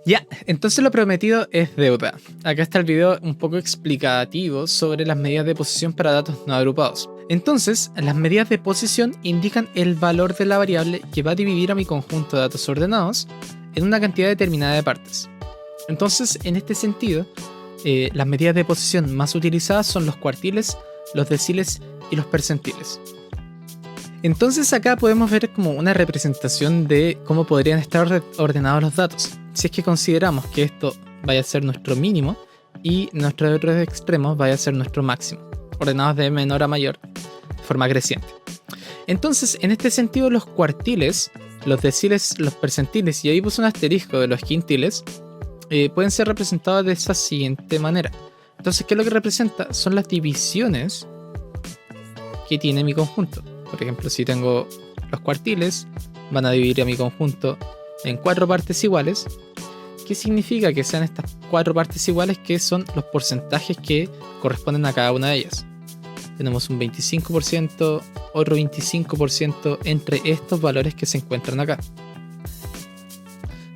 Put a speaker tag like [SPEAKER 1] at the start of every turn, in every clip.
[SPEAKER 1] Ya, entonces lo prometido es deuda. Acá está el video un poco explicativo sobre las medidas de posición para datos no agrupados. Entonces, las medidas de posición indican el valor de la variable que va a dividir a mi conjunto de datos ordenados en una cantidad determinada de partes. Entonces, en este sentido, las medidas de posición más utilizadas son los cuartiles, los deciles y los percentiles. Entonces acá podemos ver como una representación de cómo podrían estar ordenados los datos. Si es que consideramos que esto vaya a ser nuestro mínimo y nuestros otros extremos vaya a ser nuestro máximo, ordenados de menor a mayor, de forma creciente. Entonces, en este sentido, los cuartiles, los deciles, los percentiles, y ahí puse un asterisco de los quintiles, pueden ser representados de esa siguiente manera. Entonces, ¿qué es lo que representa? Son las divisiones que tiene mi conjunto. Por ejemplo, si tengo los cuartiles, van a dividir a mi conjunto en 4 partes iguales. ¿Qué significa que sean estas 4 partes iguales? Que son los porcentajes que corresponden a cada una de ellas. Tenemos un 25%, otro 25% entre estos valores que se encuentran acá.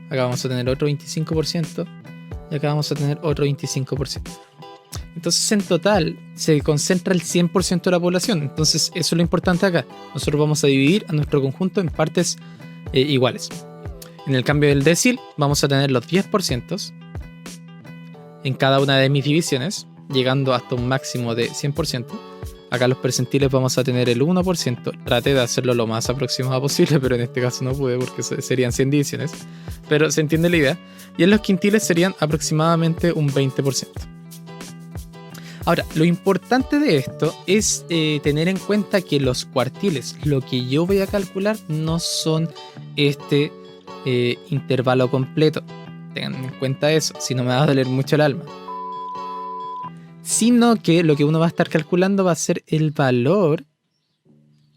[SPEAKER 1] Acá vamos a tener otro 25% y acá vamos a tener otro 25%. Entonces en total se concentra el 100% de la población. Entonces eso es lo importante acá. Nosotros vamos a dividir a nuestro conjunto en partes iguales. En el cambio del decil vamos a tener los 10% en cada una de mis divisiones, llegando hasta un máximo de 100%. Acá los percentiles vamos a tener el 1%. Traté de hacerlo lo más aproximado posible, pero en este caso no pude porque serían 100 divisiones. Pero se entiende la idea. Y en los quintiles serían aproximadamente un 20%. Ahora, lo importante de esto es tener en cuenta que los cuartiles, lo que yo voy a calcular, no son este intervalo completo. Tengan en cuenta eso, si no me va a doler mucho el alma. Sino que lo que uno va a estar calculando va a ser el valor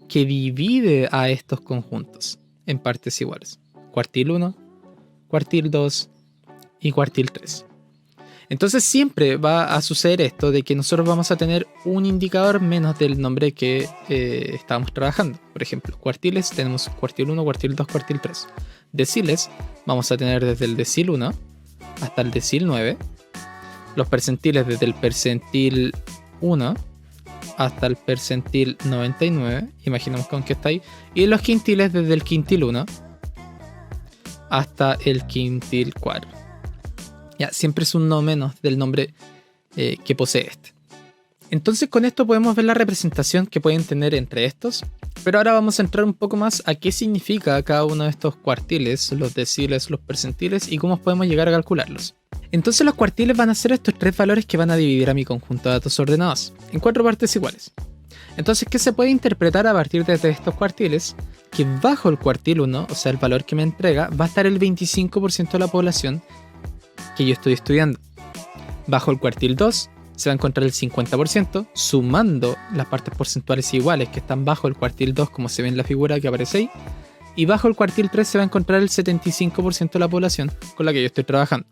[SPEAKER 1] que divide a estos conjuntos en partes iguales. Cuartil 1, cuartil 2 y cuartil 3. Entonces siempre va a suceder esto de que nosotros vamos a tener un indicador menos del nombre que estábamos trabajando. Por ejemplo, cuartiles tenemos cuartil 1, cuartil 2, cuartil 3. Deciles vamos a tener desde el decil 1 hasta el decil 9. Los percentiles desde el percentil 1 hasta el percentil 99. Imaginemos con qué está ahí. Y los quintiles desde el quintil 1 hasta el quintil 4. Ya, siempre es un no menos del nombre que posee este. Entonces con esto podemos ver la representación que pueden tener entre estos. Pero ahora vamos a entrar un poco más a qué significa cada uno de estos cuartiles, los deciles, los percentiles y cómo podemos llegar a calcularlos. Entonces los cuartiles van a ser estos 3 valores que van a dividir a mi conjunto de datos ordenados en 4 partes iguales. Entonces, ¿qué se puede interpretar a partir de estos cuartiles? Que bajo el cuartil 1, o sea el valor que me entrega, va a estar el 25% de la población que yo estoy estudiando. Bajo el cuartil 2 se va a encontrar el 50%, sumando las partes porcentuales iguales que están bajo el cuartil 2, como se ve en la figura que aparece ahí. Y bajo el cuartil 3 se va a encontrar el 75% de la población con la que yo estoy trabajando.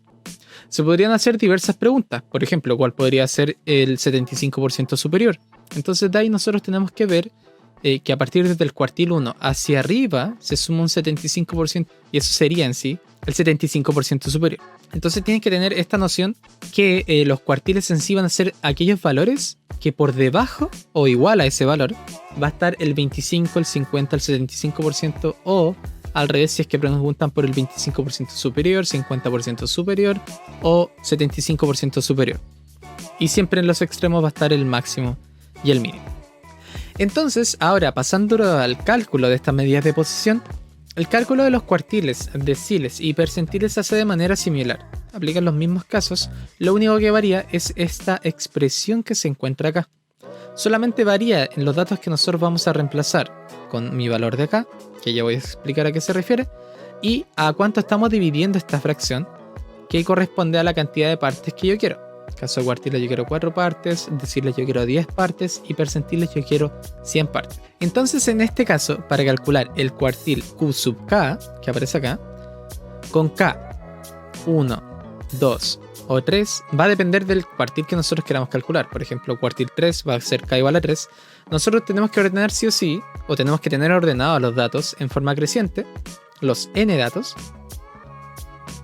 [SPEAKER 1] Se podrían hacer diversas preguntas. Por ejemplo, ¿cuál podría ser el 75% superior? Entonces de ahí nosotros tenemos que ver que a partir desde el cuartil 1 hacia arriba se suma un 75% y eso sería en sí el 75% superior. Entonces tienen que tener esta noción que los cuartiles en sí van a ser aquellos valores que por debajo o igual a ese valor va a estar el 25, el 50, el 75% o al revés si es que preguntan por el 25% superior, 50% superior o 75% superior. Y siempre en los extremos va a estar el máximo y el mínimo. Entonces, ahora pasando al cálculo de estas medidas de posición, el cálculo de los cuartiles, deciles y percentiles se hace de manera similar. Aplican los mismos casos, lo único que varía es esta expresión que se encuentra acá. Solamente varía en los datos que nosotros vamos a reemplazar con mi valor de acá, que ya voy a explicar a qué se refiere, y a cuánto estamos dividiendo esta fracción, que corresponde a la cantidad de partes que yo quiero. En caso de cuartiles yo quiero 4 partes, deciles yo quiero 10 partes y percentiles yo quiero 100 partes. Entonces en este caso, para calcular el cuartil Q sub K, que aparece acá, con K 1, 2 o 3, va a depender del cuartil que nosotros queramos calcular. Por ejemplo, cuartil 3 va a ser K igual a 3. Nosotros tenemos que ordenar sí o sí, o tenemos que tener ordenados los datos en forma creciente, los n datos,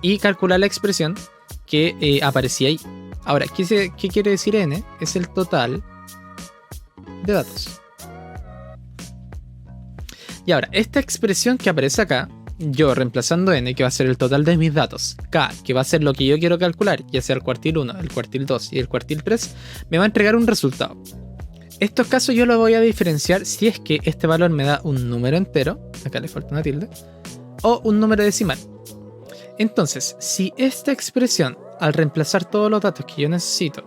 [SPEAKER 1] y calcular la expresión que aparecía ahí. Ahora, ¿qué quiere decir n? Es el total de datos. Y ahora, esta expresión que aparece acá, yo reemplazando n, que va a ser el total de mis datos, k, que va a ser lo que yo quiero calcular, ya sea el cuartil 1, el cuartil 2 y el cuartil 3, me va a entregar un resultado. Estos casos yo lo voy a diferenciar si es que este valor me da un número entero, acá le falta una tilde, o un número decimal. Entonces, si esta expresión, al reemplazar todos los datos que yo necesito,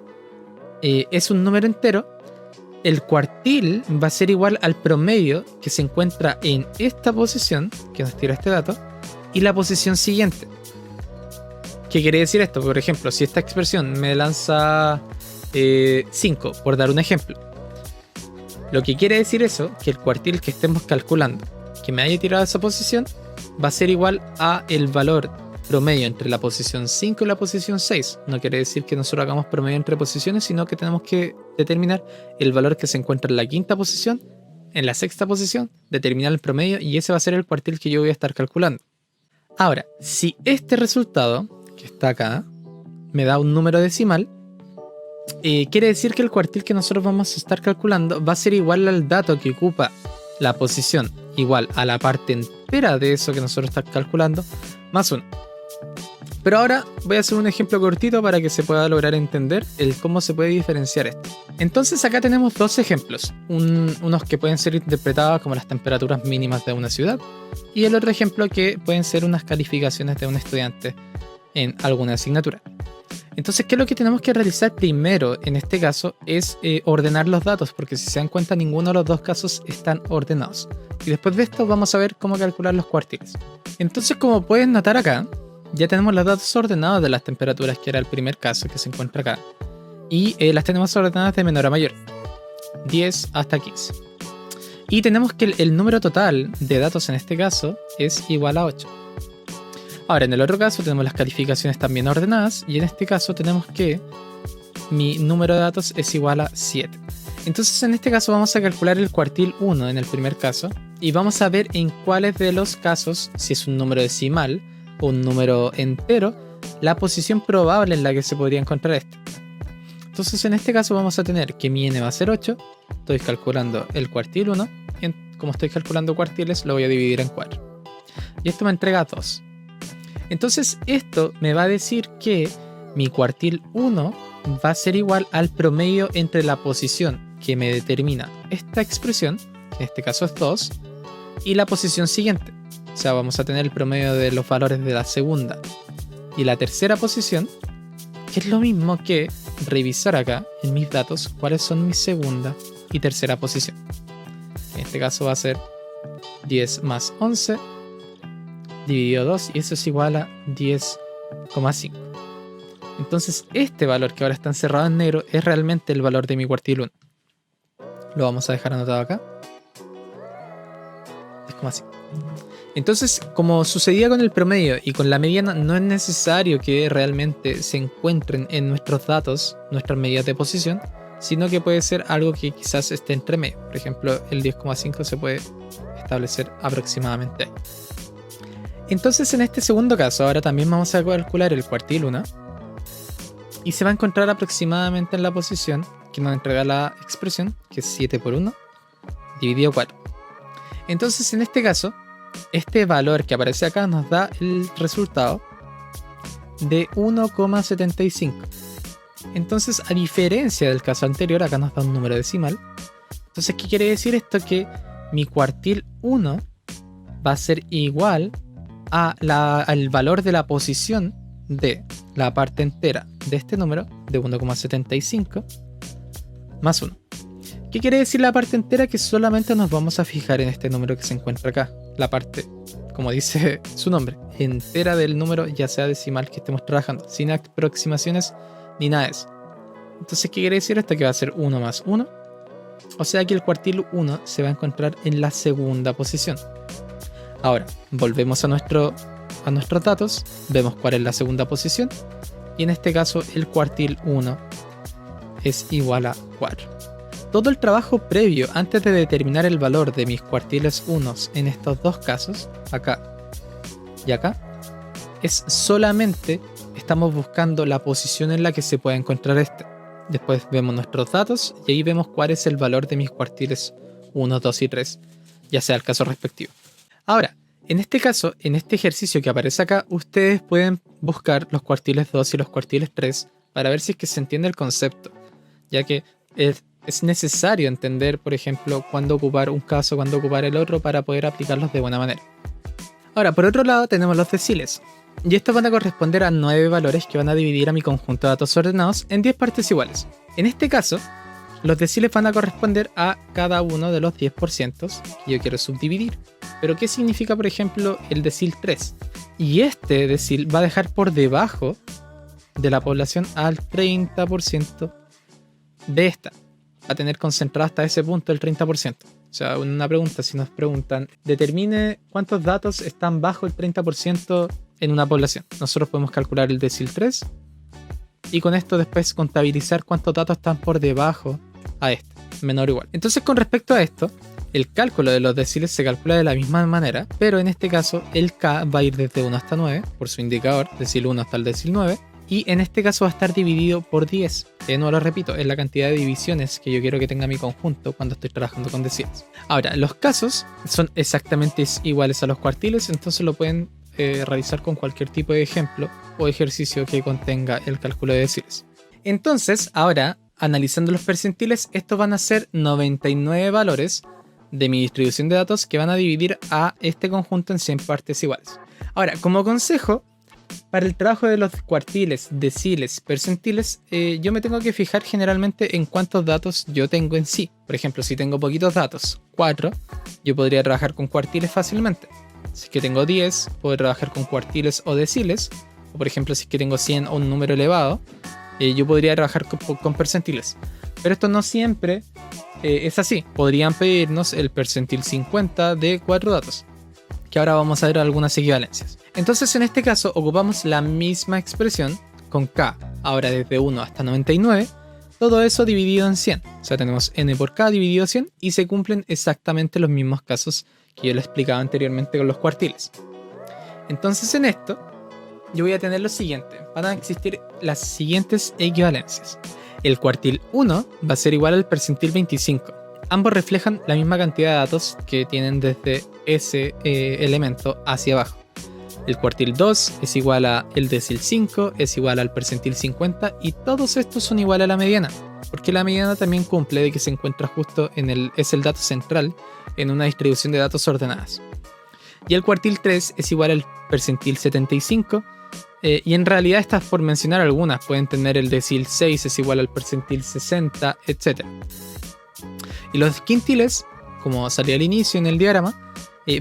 [SPEAKER 1] es un número entero, el cuartil va a ser igual al promedio que se encuentra en esta posición, que nos tira este dato, y la posición siguiente. ¿Qué quiere decir esto? Por ejemplo, si esta expresión me lanza 5, por dar un ejemplo, lo que quiere decir eso, que el cuartil que estemos calculando, que me haya tirado esa posición, va a ser igual a el valor promedio entre la posición 5 y la posición 6. No quiere decir que nosotros hagamos promedio entre posiciones, sino que tenemos que determinar el valor que se encuentra en la quinta posición, en la sexta posición, determinar el promedio, y ese va a ser el cuartil que yo voy a estar calculando. Ahora, si este resultado, que está acá, me da un número decimal, quiere decir que el cuartil que nosotros vamos a estar calculando va a ser igual al dato que ocupa la posición igual a la parte entera de eso que nosotros estamos calculando, más 1. Pero ahora voy a hacer un ejemplo cortito para que se pueda lograr entender el cómo se puede diferenciar esto. Entonces acá tenemos dos ejemplos, unos que pueden ser interpretados como las temperaturas mínimas de una ciudad, y el otro ejemplo que pueden ser unas calificaciones de un estudiante en alguna asignatura. Entonces, ¿qué es lo que tenemos que realizar primero en este caso? Es ordenar los datos, porque si se dan cuenta, ninguno de los dos casos están ordenados. Y después de esto vamos a ver cómo calcular los cuartiles. Entonces, como pueden notar acá, ya tenemos los datos ordenados de las temperaturas, que era el primer caso que se encuentra acá. Y las tenemos ordenadas de menor a mayor, 10 hasta 15. Y tenemos que el número total de datos en este caso es igual a 8. Ahora, en el otro caso tenemos las calificaciones también ordenadas, y en este caso tenemos que mi número de datos es igual a 7. Entonces en este caso vamos a calcular el cuartil 1 en el primer caso, y vamos a ver en cuáles de los casos, si es un número decimal o un número entero, la posición probable en la que se podría encontrar esto. Entonces en este caso vamos a tener que mi n va a ser 8, estoy calculando el cuartil 1, y como estoy calculando cuartiles lo voy a dividir en 4. Y esto me entrega 2. Entonces esto me va a decir que mi cuartil 1 va a ser igual al promedio entre la posición que me determina esta expresión, que en este caso es 2, y la posición siguiente. O sea, vamos a tener el promedio de los valores de la segunda y la tercera posición, que es lo mismo que revisar acá en mis datos cuáles son mi segunda y tercera posición. En este caso va a ser 10 más 11 dividido 2, y eso es igual a 10,5. Entonces este valor que ahora está encerrado en negro es realmente el valor de mi cuartil 1. Lo vamos a dejar anotado acá. 10,5. Entonces, como sucedía con el promedio y con la mediana, no es necesario que realmente se encuentren en nuestros datos nuestras medidas de posición, sino que puede ser algo que quizás esté entre medio. Por ejemplo, el 10,5 se puede establecer aproximadamente ahí. Entonces en este segundo caso ahora también vamos a calcular el cuartil 1, y se va a encontrar aproximadamente en la posición que nos entrega la expresión, que es 7 por 1 dividido 4. Entonces en este caso, este valor que aparece acá nos da el resultado de 1,75. Entonces, a diferencia del caso anterior, acá nos da un número decimal. Entonces, ¿qué quiere decir esto? Que mi cuartil 1 va a ser igual al valor de la posición de la parte entera de este número, de 1,75, más 1. ¿Qué quiere decir la parte entera? Que solamente nos vamos a fijar en este número que se encuentra acá. La parte, como dice su nombre, entera del número, ya sea decimal que estemos trabajando, sin aproximaciones ni nada de eso. Entonces, ¿qué quiere decir esto? Que va a ser 1 más 1. O sea que el cuartil 1 se va a encontrar en la segunda posición. Ahora, volvemos a nuestros datos, vemos cuál es la segunda posición, y en este caso el cuartil 1 es igual a 4. Todo el trabajo previo antes de determinar el valor de mis cuartiles 1 en estos dos casos, acá y acá, es solamente estamos buscando la posición en la que se puede encontrar este. Después vemos nuestros datos y ahí vemos cuál es el valor de mis cuartiles 1, 2 y 3, ya sea el caso respectivo. Ahora, en este caso, en este ejercicio que aparece acá, ustedes pueden buscar los cuartiles 2 y los cuartiles 3 para ver si es que se entiende el concepto, ya que es necesario entender, por ejemplo, cuándo ocupar un caso, cuándo ocupar el otro para poder aplicarlos de buena manera. Ahora, por otro lado, tenemos los deciles. Y estos van a corresponder a 9 valores que van a dividir a mi conjunto de datos ordenados en 10 partes iguales. En este caso, los deciles van a corresponder a cada uno de los 10% que yo quiero subdividir. Pero ¿qué significa, por ejemplo, el decil 3? Y este decil va a dejar por debajo de la población al 30% de esta. Va a tener concentrado hasta ese punto el 30%. O sea, una pregunta, si nos preguntan, determine cuántos datos están bajo el 30% en una población. Nosotros podemos calcular el decil 3 y con esto después contabilizar cuántos datos están por debajo a este, menor o igual. Entonces, con respecto a esto, el cálculo de los deciles se calcula de la misma manera, pero en este caso el K va a ir desde 1 hasta 9 por su indicador, decil 1 hasta el decil 9, y en este caso va a estar dividido por 10. No lo repito, es la cantidad de divisiones que yo quiero que tenga mi conjunto cuando estoy trabajando con deciles. Ahora, los casos son exactamente iguales a los cuartiles, entonces lo pueden realizar con cualquier tipo de ejemplo o ejercicio que contenga el cálculo de deciles. Entonces, ahora, analizando los percentiles, estos van a ser 99 valores de mi distribución de datos que van a dividir a este conjunto en 100 partes iguales. Ahora, como consejo, para el trabajo de los cuartiles, deciles, percentiles, yo me tengo que fijar generalmente en cuántos datos yo tengo en sí. Por ejemplo, si tengo poquitos datos, 4, yo podría trabajar con cuartiles fácilmente. Si es que tengo 10, puedo trabajar con cuartiles o deciles. O por ejemplo, si es que tengo 100 o un número elevado, yo podría trabajar con percentiles. Pero esto no siempre es así. Podrían pedirnos el percentil 50 de 4 datos, que ahora vamos a ver algunas equivalencias. Entonces, en este caso, ocupamos la misma expresión con K, ahora desde 1 hasta 99, todo eso dividido en 100. O sea, tenemos n por K dividido 100 y se cumplen exactamente los mismos casos que yo les explicaba anteriormente con los cuartiles. Entonces, en esto, yo voy a tener lo siguiente. Van a existir las siguientes equivalencias. El cuartil 1 va a ser igual al percentil 25. Ambos reflejan la misma cantidad de datos que tienen desde ese elemento hacia abajo. El cuartil 2 es igual a el decil 5, es igual al percentil 50 y todos estos son igual a la mediana, porque la mediana también cumple de que se encuentra justo es el dato central en una distribución de datos ordenadas. Y el cuartil 3 es igual al percentil 75 y en realidad estas, por mencionar algunas, pueden tener el decil 6 es igual al percentil 60, etc. Y los quintiles, como salía al inicio en el diagrama,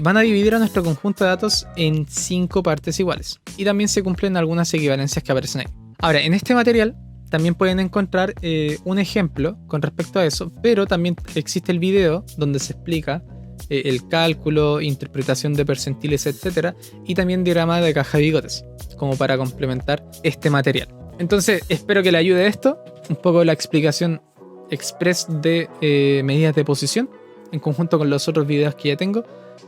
[SPEAKER 1] van a dividir a nuestro conjunto de datos en 5 partes iguales. Y también se cumplen algunas equivalencias que aparecen ahí. Ahora, en este material también pueden encontrar un ejemplo con respecto a eso, pero también existe el video donde se explica el cálculo, interpretación de percentiles, etc. Y también diagrama de caja de bigotes, como para complementar este material. Entonces, espero que le ayude esto, un poco la explicación express de medidas de posición, en conjunto con los otros videos que ya tengo,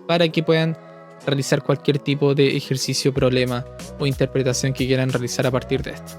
[SPEAKER 1] para que puedan realizar cualquier tipo de ejercicio, problema o interpretación que quieran realizar a partir de esto.